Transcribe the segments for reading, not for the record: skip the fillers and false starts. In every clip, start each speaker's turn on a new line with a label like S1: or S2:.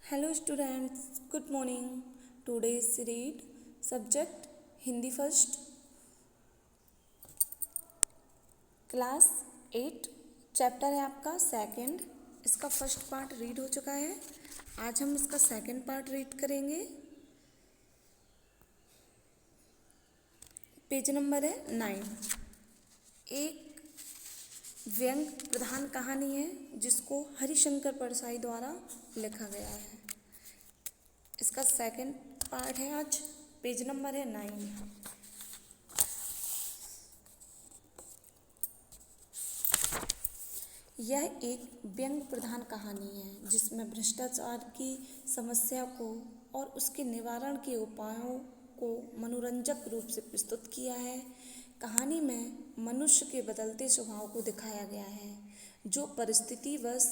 S1: Hello students, good morning. Today's read subject Hindi first, class 8 chapter है आपका second. इसका first part read हो चुका है। आज हम इसका सेकंड पार्ट रीड करेंगे। पेज नंबर है 9। एक व्यंग प्रधान कहानी है जिसको हरिशंकर परसाई द्वारा लिखा गया है। इसका सेकंड पार्ट है। आज पेज नंबर है 9। यह एक व्यंग प्रधान कहानी है जिसमें भ्रष्टाचार की समस्या को और उसके निवारण के उपायों को मनोरंजक रूप से प्रस्तुत किया है। कहानी में मनुष्य के बदलते स्वभाव को दिखाया गया है जो परिस्थितिवश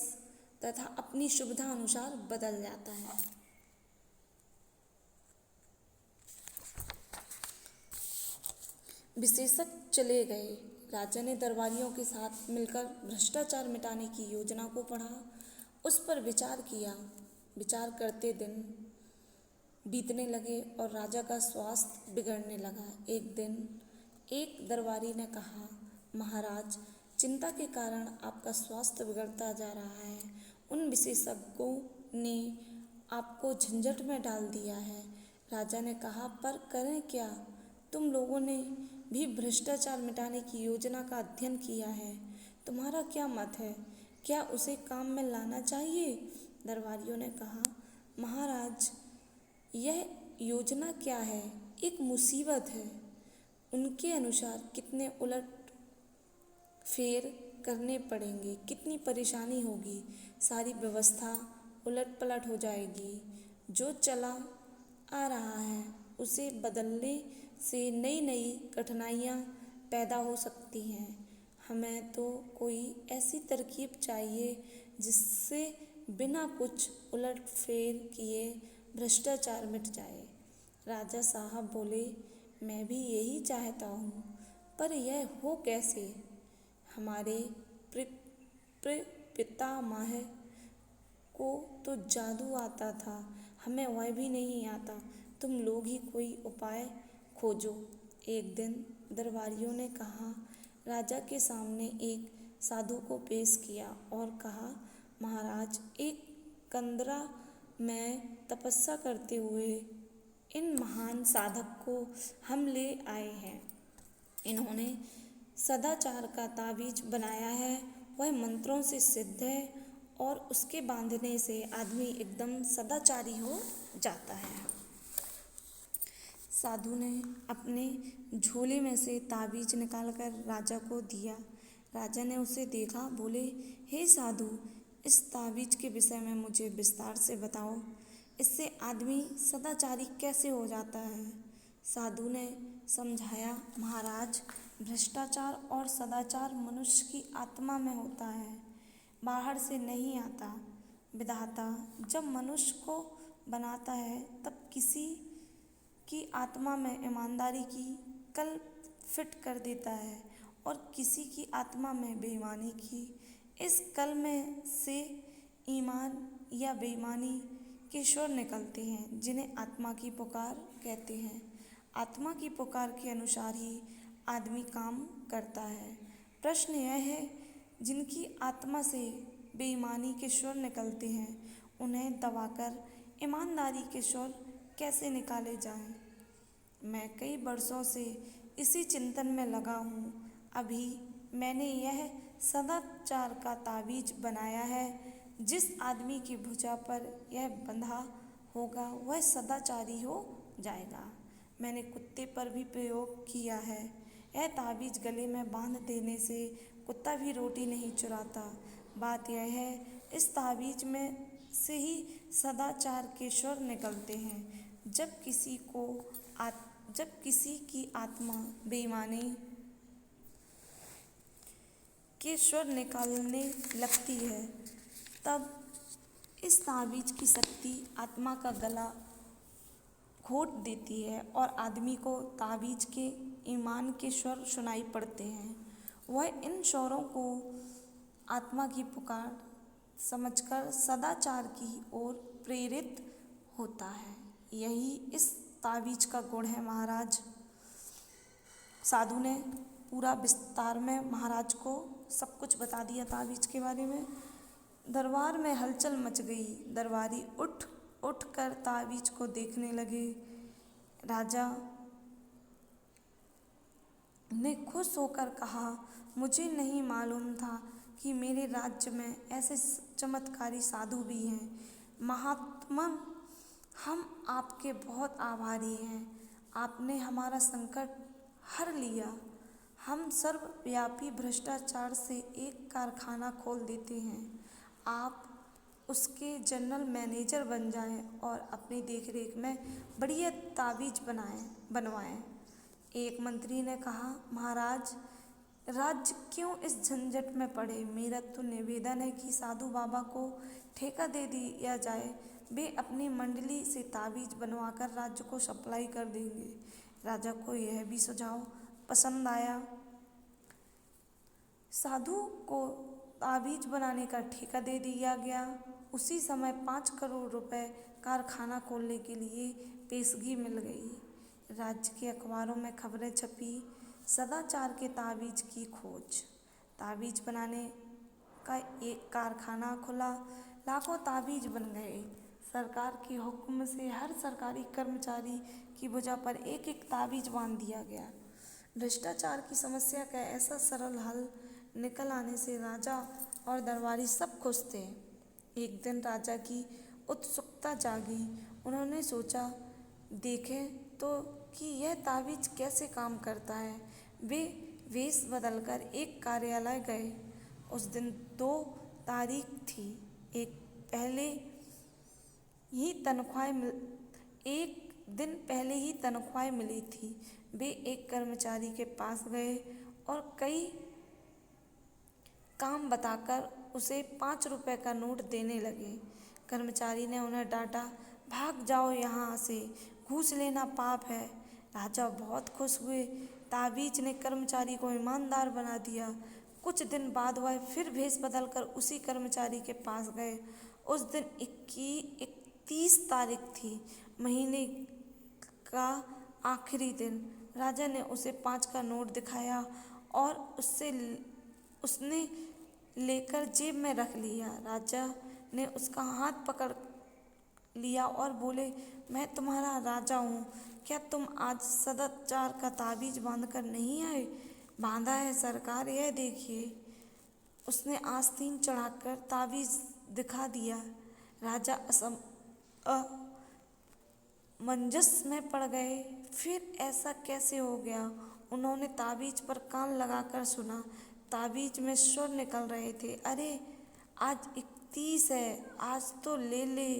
S1: तथा अपनी सुविधा अनुसार बदल जाता है। विशेषज्ञ चले गए। राजा ने दरबारियों के साथ मिलकर भ्रष्टाचार मिटाने की योजना को पढ़ा, उस पर विचार किया। विचार करते दिन बीतने लगे और राजा का स्वास्थ्य बिगड़ने लगा। एक दिन एक दरबारी ने कहा, महाराज, चिंता के कारण आपका स्वास्थ्य बिगड़ता जा रहा है। उन विशेषज्ञों ने आपको झंझट में डाल दिया है। राजा ने कहा, पर करें क्या? तुम लोगों ने भी भ्रष्टाचार मिटाने की योजना का अध्ययन किया है। तुम्हारा क्या मत है? क्या उसे काम में लाना चाहिए? दरबारियों ने कहा, महाराज, यह योजना क्या है? एक मुसीबत है। उनके अनुसार कितने उलट फेर करने पड़ेंगे, कितनी परेशानी होगी, सारी व्यवस्था उलट पलट हो जाएगी। जो चला आ रहा है उसे बदलने से नई नई कठिनाइयाँ पैदा हो सकती हैं। हमें तो कोई ऐसी तरकीब चाहिए जिससे बिना कुछ उलट फेर किए भ्रष्टाचार मिट जाए। राजा साहब बोले, मैं भी यही चाहता हूँ, पर यह हो कैसे? हमारे पितामह को तो जादू आता था, हमें वह भी नहीं आता। तुम लोग ही कोई उपाय खोजो। एक दिन दरबारियों ने कहा, राजा के सामने एक साधु को पेश किया और कहा, महाराज, एक कंदरा में तपस्या करते हुए इन महान साधक को हम ले आए हैं। इन्होंने सदाचार का ताबीज बनाया है। वह मंत्रों से सिद्ध है और उसके बांधने से आदमी एकदम सदाचारी हो जाता है। साधु ने अपने झोले में से ताबीज निकालकर राजा को दिया। राजा ने उसे देखा, बोले, हे साधु, इस ताबीज के विषय में मुझे विस्तार से बताओ। इससे आदमी सदाचारी कैसे हो जाता है? साधु ने समझाया, महाराज, भ्रष्टाचार और सदाचार मनुष्य की आत्मा में होता है, बाहर से नहीं आता। विधाता जब मनुष्य को बनाता है तब किसी की आत्मा में ईमानदारी की कल फिट कर देता है और किसी की आत्मा में बेईमानी की। इस कल में से ईमान या बेईमानी के स्वर निकलते हैं जिन्हें आत्मा की पुकार कहते हैं। आत्मा की पुकार के अनुसार ही आदमी काम करता है। प्रश्न यह है, जिनकी आत्मा से बेईमानी के स्वर निकलते हैं उन्हें दबाकर ईमानदारी के स्वर कैसे निकाले जाएं? मैं कई वर्षों से इसी चिंतन में लगा हूँ। अभी मैंने यह सदाचार का ताबीज बनाया है। जिस आदमी की भुजा पर यह बंधा होगा वह सदाचारी हो जाएगा। मैंने कुत्ते पर भी प्रयोग किया है। यह ताबीज गले में बांध देने से कुत्ता भी रोटी नहीं चुराता। बात यह है, इस ताबीज में से ही सदाचार के स्वर निकलते हैं। जब किसी की आत्मा बेईमानी के स्वर निकालने लगती है तब इस ताबीज की शक्ति आत्मा का गला घोट देती है और आदमी को ताबीज के ईमान के स्वर सुनाई पड़ते हैं। वह इन स्वरों को आत्मा की पुकार समझकर सदाचार की ओर प्रेरित होता है। यही इस ताबीज का गुण है महाराज। साधु ने पूरा विस्तार में महाराज को सब कुछ बता दिया ताबीज के बारे में। दरबार में हलचल मच गई। दरबारी उठ उठ कर ताबीज को देखने लगे। राजा ने खुश होकर कहा, मुझे नहीं मालूम था कि मेरे राज्य में ऐसे चमत्कारी साधु भी हैं। महात्मा, हम आपके बहुत आभारी हैं। आपने हमारा संकट हर लिया। हम सर्वव्यापी भ्रष्टाचार से एक कारखाना खोल देते हैं। आप उसके जनरल मैनेजर बन जाएं और अपनी देखरेख में बढ़िया ताबीज बनवाएं। एक मंत्री ने कहा, महाराज, राज्य क्यों इस झंझट में पड़े? मेरा तो निवेदन है कि साधु बाबा को ठेका दे दिया जाए। वे अपनी मंडली से ताबीज बनवाकर राज्य को सप्लाई कर देंगे। राजा को यह भी सुझाव पसंद आया। साधु को ताबीज बनाने का ठेका दे दिया गया। उसी समय 5 करोड़ रुपए कारखाना खोलने के लिए पेशगी मिल गई। राज्य के अखबारों में खबरें छपी, सदाचार के ताबीज की खोज। ताबीज बनाने का एक कारखाना खुला, लाखों ताबीज बन गए। सरकार के हुक्म से हर सरकारी कर्मचारी की भुजा पर एक एक ताबीज बांध दिया गया। भ्रष्टाचार की समस्या का ऐसा सरल हल निकल आने से राजा और दरबारी सब खुश थे। एक दिन राजा की उत्सुकता जागी। उन्होंने सोचा, देखें तो कि यह ताबीज कैसे काम करता है। वे वेश बदलकर एक कार्यालय गए। उस दिन 2 तारीख थी। एक दिन पहले ही तनख्वाहें मिली थी। वे एक कर्मचारी के पास गए और कई काम बताकर उसे 5 रुपए का नोट देने लगे। कर्मचारी ने उन्हें डांटा, भाग जाओ यहाँ से, घूस लेना पाप है। राजा बहुत खुश हुए। ताबीज ने कर्मचारी को ईमानदार बना दिया। कुछ दिन बाद वह फिर भेष बदलकर उसी कर्मचारी के पास गए। उस दिन 31 तारीख थी, महीने का आखिरी दिन। राजा ने उसे 5 का नोट दिखाया और उसने लेकर जेब में रख लिया। राजा ने उसका हाथ पकड़ लिया और बोले, मैं तुम्हारा राजा हूँ। क्या तुम आज सदाचार का ताबीज बांध कर नहीं आए? बांधा है सरकार, यह देखिए। उसने आस्तीन चढ़ाकर ताबीज दिखा दिया। राजा असमंजस में पड़ गए। फिर ऐसा कैसे हो गया? उन्होंने ताबीज पर कान लगाकर सुना। ताबीज में स्वर निकल रहे थे, अरे आज 31 है, आज तो ले ले।